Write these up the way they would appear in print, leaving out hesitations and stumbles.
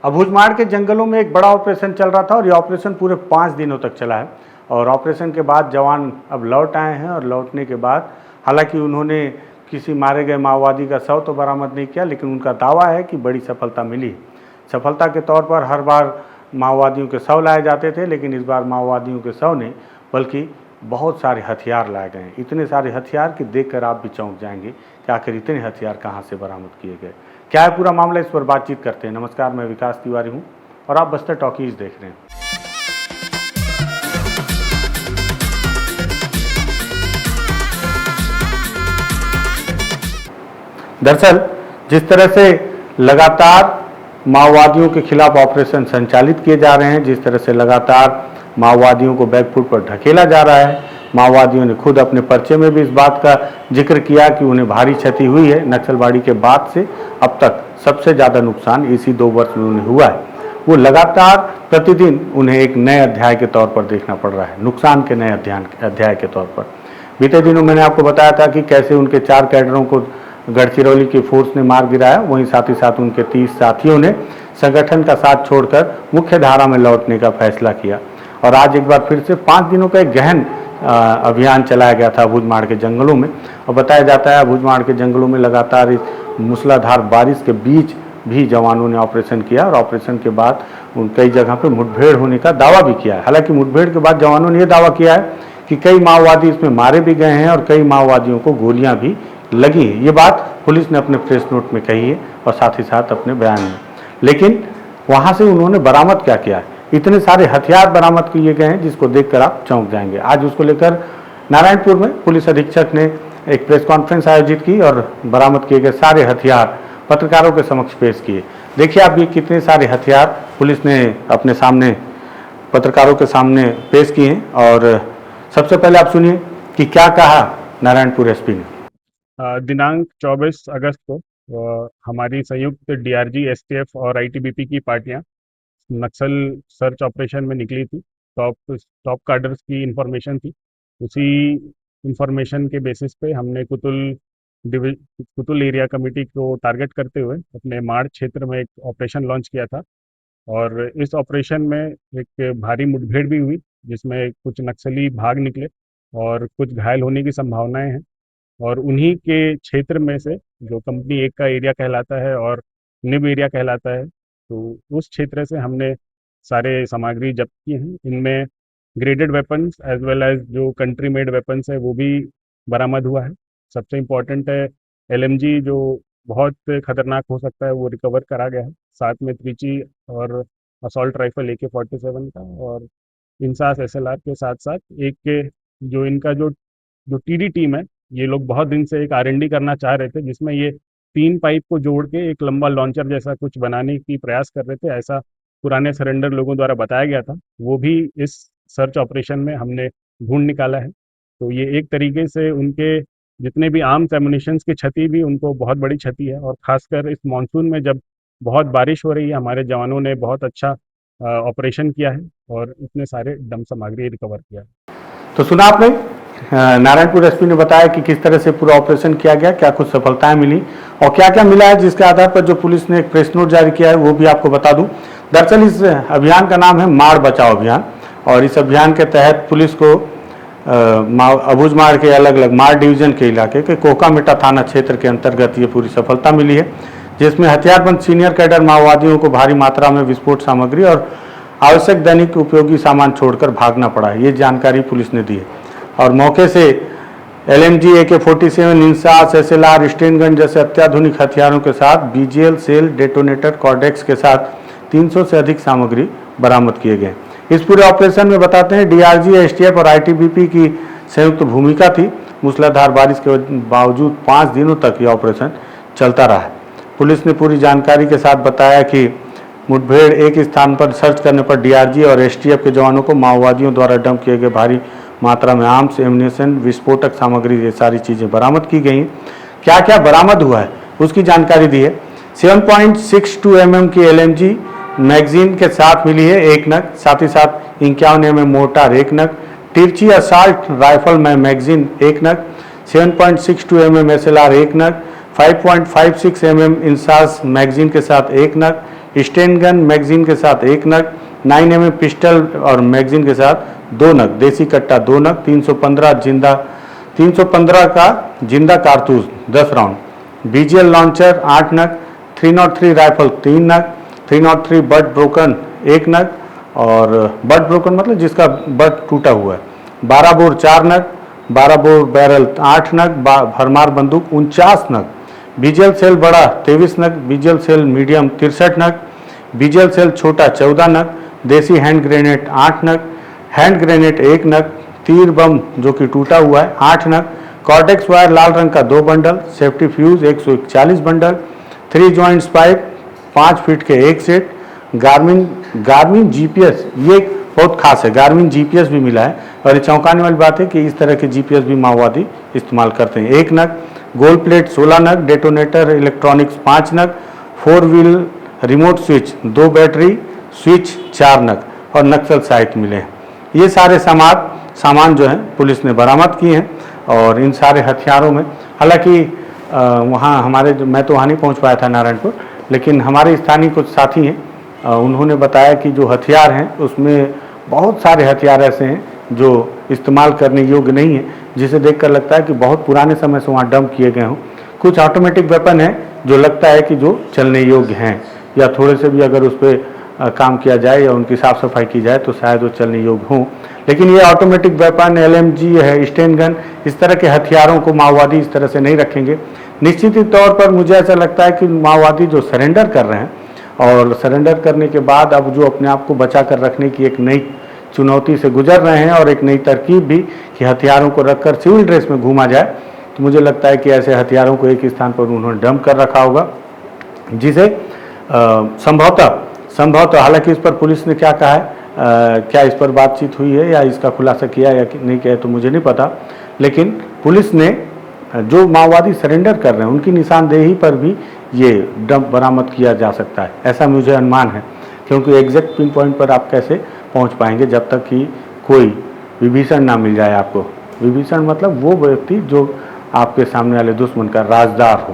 अबूझमाड़ के जंगलों में एक बड़ा ऑपरेशन चल रहा था और ये ऑपरेशन पूरे 5 दिनों तक चला है। और ऑपरेशन के बाद जवान अब लौट आए हैं और लौटने के बाद हालांकि उन्होंने किसी मारे गए माओवादी का शव तो बरामद नहीं किया, लेकिन उनका दावा है कि बड़ी सफलता मिली है। सफलता के तौर पर हर बार माओवादियों के शव लाए जाते थे, लेकिन इस बार माओवादियों के शव नहीं बल्कि बहुत सारे हथियार लाए गए हैं। इतने सारे हथियार कि देखकर आप भी चौंक जाएंगे कि आखिर इतने हथियार कहाँ से बरामद किए गए, क्या है पूरा मामला, इस पर बातचीत करते हैं। नमस्कार, मैं विकास तिवारी हूँ और आप बस्तर टॉकीज देख रहे हैं। दरअसल जिस तरह से लगातार माओवादियों के खिलाफ ऑपरेशन संचालित किए जा रहे हैं, जिस तरह से लगातार माओवादियों को बैकफुट पर ढकेला जा रहा है, माओवादियों ने खुद अपने पर्चे में भी इस बात का जिक्र किया कि उन्हें भारी क्षति हुई है। नक्सलबाड़ी के बाद से अब तक सबसे ज़्यादा नुकसान इसी 2 वर्ष में उन्हें हुआ है। वो लगातार प्रतिदिन उन्हें एक नए अध्याय के तौर पर देखना पड़ रहा है, नुकसान के नए अध्याय के तौर पर। बीते दिनों मैंने आपको बताया था कि कैसे उनके 4 कैडरों को गढ़चिरौली की फोर्स ने मार गिराया, वहीं साथ ही साथ उनके 30 साथियों ने संगठन का साथ छोड़कर मुख्य धारा में लौटने का फैसला किया। और आज एक बार फिर से 5 दिनों का एक गहन अभियान चलाया गया था अबूझमाड़ के जंगलों में। और बताया जाता है अबूझमाड़ के जंगलों में लगातार इस मूसलाधार बारिश के बीच भी जवानों ने ऑपरेशन किया और ऑपरेशन के बाद कई जगह पर मुठभेड़ होने का दावा भी किया है। हालांकि मुठभेड़ के बाद जवानों ने यह दावा किया है कि कई माओवादी इसमें मारे भी गए हैं और कई माओवादियों को गोलियां भी लगी हैं। ये बात पुलिस ने अपने प्रेस नोट में कही है और साथ ही साथ अपने बयान में। लेकिन वहां से उन्होंने बरामद क्या किया है, इतने सारे हथियार बरामद किए गए हैं जिसको देखकर आप चौंक जाएंगे। आज उसको लेकर नारायणपुर में पुलिस अधीक्षक ने एक प्रेस कॉन्फ्रेंस आयोजित की और बरामद किए गए सारे हथियार पत्रकारों के समक्ष पेश किए। देखिए आप ये कितने सारे हथियार पुलिस ने अपने सामने पत्रकारों के सामने पेश किए हैं। और सबसे पहले आप सुनिए कि क्या कहा नारायणपुर एसपी ने। दिनांक 24 अगस्त को हमारी संयुक्त डीआरजी, एसटीएफ और आईटीबीपी की पार्टियां नक्सल सर्च ऑपरेशन में निकली थी। टॉप कार्डर्स की इंफॉर्मेशन थी। उसी इंफॉर्मेशन के बेसिस पे हमने कुतुल एरिया कमेटी को टारगेट करते हुए अपने माड़ क्षेत्र में एक ऑपरेशन लॉन्च किया था। और इस ऑपरेशन में एक भारी मुठभेड़ भी हुई जिसमें कुछ नक्सली भाग निकले और कुछ घायल होने की संभावनाएं हैं। और उन्हीं के क्षेत्र में से जो कंपनी 1 का एरिया कहलाता है और निब एरिया कहलाता है, तो उस क्षेत्र से हमने सारे सामग्री जब्त की हैं। इनमें graded weapons as well as जो कंट्री मेड वेपन्स है वो भी बरामद हुआ है। सबसे इम्पॉर्टेंट है एलएमजी, जो बहुत खतरनाक हो सकता है, वो रिकवर करा गया है। साथ में त्रिची और असॉल्ट राइफल AK-47 का और इंसास SLR के साथ साथ एक के जो इनका जो टीडी टीम है, ये लोग बहुत दिन से एक R&D करना चाह रहे थे जिसमें ये 3 पाइप को जोड़ के एक लंबा लॉन्चर जैसा कुछ बनाने की प्रयास कर रहे थे। ऐसा पुराने सरेंडर लोगों द्वारा बताया गया था, वो भी इस सर्च ऑपरेशन में हमने ढूंढ निकाला है। तो ये एक तरीके से उनके जितने भी आर्म्स एमुनिशंस की क्षति भी उनको बहुत बड़ी क्षति है। और खासकर इस मानसून में जब बहुत बारिश हो रही है, हमारे जवानों ने बहुत अच्छा ऑपरेशन किया है और इतने सारे डम सामग्री रिकवर किया है। तो सुना आपने, नारायणपुर एसपी ने बताया कि किस तरह से पूरा ऑपरेशन किया गया, क्या कुछ सफलताएं मिली और क्या क्या मिला है, जिसके आधार पर जो पुलिस ने एक प्रेस नोट जारी किया है वो भी आपको बता दूं। दरअसल इस अभियान का नाम है माड़ बचाओ अभियान और इस अभियान के तहत पुलिस को अबूझमाड़ के अलग अलग माड़ डिवीजन के इलाके के कोकामेटा थाना क्षेत्र के अंतर्गत ये पूरी सफलता मिली है, जिसमें हथियारबंद सीनियर कैडर माओवादियों को भारी मात्रा में विस्फोट सामग्री और आवश्यक दैनिक उपयोगी सामान छोड़कर भागना पड़ा है, ये जानकारी पुलिस ने दी है। और मौके से LMG, AK-47, INSAS, SLR, Sten gun जैसे अत्याधुनिक हथियारों के साथ BGL सेल, डेटोनेटर, कॉर्डेक्स के साथ 300 से अधिक सामग्री बरामद किए गए। इस पूरे ऑपरेशन में बताते हैं DRG, STF और ITBP की संयुक्त भूमिका थी। मूसलाधार बारिश के बावजूद 5 दिनों तक ये ऑपरेशन चलता रहा है। पुलिस ने पूरी जानकारी के साथ बताया कि मुठभेड़ एक स्थान पर सर्च करने पर DRG और STF के जवानों को माओवादियों द्वारा डंप किए गए भारी मात्रा में आर्म्स, एम्युनिशन, विस्फोटक सामग्री, ये सारी चीज़ें बरामद की गई। क्या क्या बरामद हुआ है उसकी जानकारी दी है। 7.62 mm की LMG मैगजीन के साथ मिली है 1 नग, साथ ही साथ 51 mm मोर्टार 1 नग, तिरछी असॉल्ट राइफल में मैगजीन 1 नग, 7.62 mm SLR 1 नग, 5.56 mm इंसास मैगजीन के साथ 1 नग, स्टेन गन मैगजीन के साथ 1 नग, 9mm पिस्टल और मैगजीन के साथ 2 नग, देसी कट्टा 2 नग, 315 का जिंदा कारतूस 10 राउंड, BGL लॉन्चर 8 नग, 303 राइफल 3 नग, 303 बट ब्रोकन 1 नग और बट ब्रोकन मतलब जिसका बट टूटा हुआ है, 12 बोर 4 नग, 12 बोर बैरल 8 नग, भरमार बंदूक 49 नग, BGL सेल बड़ा 23 नग, BGL सेल मीडियम 63 नग, BGL सेल छोटा 14 नग, देसी हैंड ग्रेनेड 8 नग, हैंड ग्रेनेड 1 नग, तीर बम जो कि टूटा हुआ है 8 नग, कॉर्टेक्स वायर लाल रंग का 2 bundle, safety fuse 141 bundle, 3 joints pipe 5 feet के 1 सेट, गार्मिन GPS, ये बहुत खास है, गार्मिन GPS भी मिला है और ये चौंकाने वाली बात है कि इस तरह के GPS भी माओवादी इस्तेमाल करते हैं। 1 नग, गोल्ड प्लेट 16 नग, डेटोनेटर इलेक्ट्रॉनिक्स 5 नग, 4 wheel remote switch 2 battery switch 4 नग और नक्सल साइट मिले हैं। ये सारे सामान जो हैं पुलिस ने बरामद किए हैं और इन सारे हथियारों में हालांकि वहाँ मैं तो वहाँ नहीं पहुँच पाया था नारायणपुर, लेकिन हमारे स्थानीय कुछ साथी हैं, उन्होंने बताया कि जो हथियार हैं उसमें बहुत सारे हथियार ऐसे हैं जो इस्तेमाल करने योग्य नहीं है, जिसे देखकर लगता है कि बहुत पुराने समय से वहाँ डंप किए गए हों। कुछ ऑटोमेटिक वेपन है जो लगता है कि जो चलने योग्य हैं या थोड़े से भी अगर उस पर काम किया जाए या उनकी साफ़ सफाई की जाए तो शायद वो चलने योग्य हों, लेकिन ये ऑटोमेटिक वेपन LMG है, स्टेन गन, इस तरह के हथियारों को माओवादी इस तरह से नहीं रखेंगे। निश्चित ही तौर पर मुझे ऐसा लगता है कि माओवादी जो सरेंडर कर रहे हैं और सरेंडर करने के बाद अब जो अपने आप को बचा कर रखने की एक नई चुनौती से गुजर रहे हैं और एक नई तरकीब भी कि हथियारों को रखकर सिविल ड्रेस में घूमा जाए, तो मुझे लगता है कि ऐसे हथियारों को एक स्थान पर उन्होंने डंप कर रखा होगा, जिसे संभवतः हालांकि इस पर पुलिस ने क्या कहा है, क्या इस पर बातचीत हुई है या इसका खुलासा किया या नहीं किया तो मुझे नहीं पता, लेकिन पुलिस ने जो माओवादी सरेंडर कर रहे हैं उनकी निशानदेही पर भी ये डंप बरामद किया जा सकता है, ऐसा मुझे अनुमान है, क्योंकि एग्जैक्ट पिन पॉइंट पर आप कैसे पहुंच पाएंगे जब तक कि कोई विभीषण ना मिल जाए आपको। विभीषण मतलब वो व्यक्ति जो आपके सामने वाले दुश्मन का राजदार हो।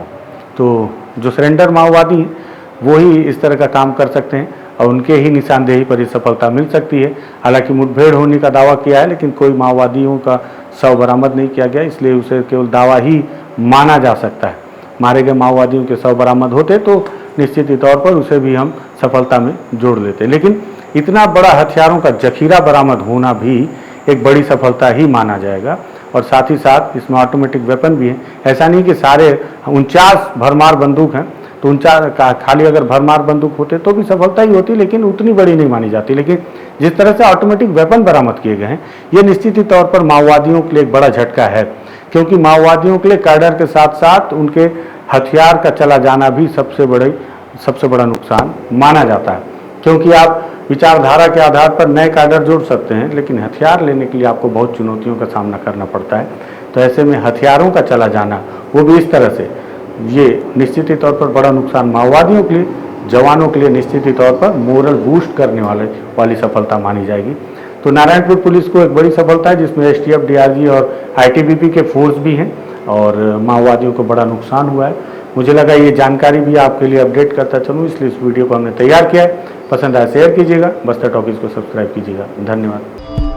तो जो सरेंडर माओवादी हैं वो ही इस तरह का काम कर सकते हैं और उनके ही निशानदेही पर ही सफलता मिल सकती है। हालांकि मुठभेड़ होने का दावा किया है, लेकिन कोई माओवादियों का शव बरामद नहीं किया गया, इसलिए उसे केवल दावा ही माना जा सकता है। मारे गए माओवादियों के शव बरामद होते तो निश्चित ही तौर पर उसे भी हम सफलता में जोड़ लेते, लेकिन इतना बड़ा हथियारों का जखीरा बरामद होना भी एक बड़ी सफलता ही माना जाएगा। और साथ ही साथ इसमें ऑटोमेटिक वेपन भी है, ऐसा नहीं कि सारे 49 भरमार बंदूक हैं तो 49 खाली अगर भरमार बंदूक होते तो भी सफलता ही होती, लेकिन उतनी बड़ी नहीं मानी जाती। लेकिन जिस तरह से ऑटोमेटिक वेपन बरामद किए गए हैं, ये निश्चित ही तौर पर माओवादियों के लिए एक बड़ा झटका है, क्योंकि माओवादियों के लिए कैडर के साथ साथ उनके हथियार का चला जाना भी सबसे बड़ा नुकसान माना जाता है, क्योंकि आप विचारधारा के आधार पर नए कैडर जोड़ सकते हैं, लेकिन हथियार लेने के लिए आपको बहुत चुनौतियों का सामना करना पड़ता है। तो ऐसे में हथियारों का चला जाना, वो भी इस तरह से, ये निश्चित ही तौर पर बड़ा नुकसान माओवादियों के लिए, जवानों के लिए निश्चित ही तौर पर मोरल बूस्ट करने वाली सफलता मानी जाएगी। तो नारायणपुर पुलिस को एक बड़ी सफलता है, जिसमें STF, DRG और ITBP के फोर्स भी हैं और माओवादियों को बड़ा नुकसान हुआ है। मुझे लगा ये जानकारी भी आपके लिए अपडेट करता चलूँ, इसलिए इस वीडियो को हमने तैयार किया है। पसंद आया शेयर कीजिएगा, बस्तर टॉकीज को सब्सक्राइब कीजिएगा। धन्यवाद।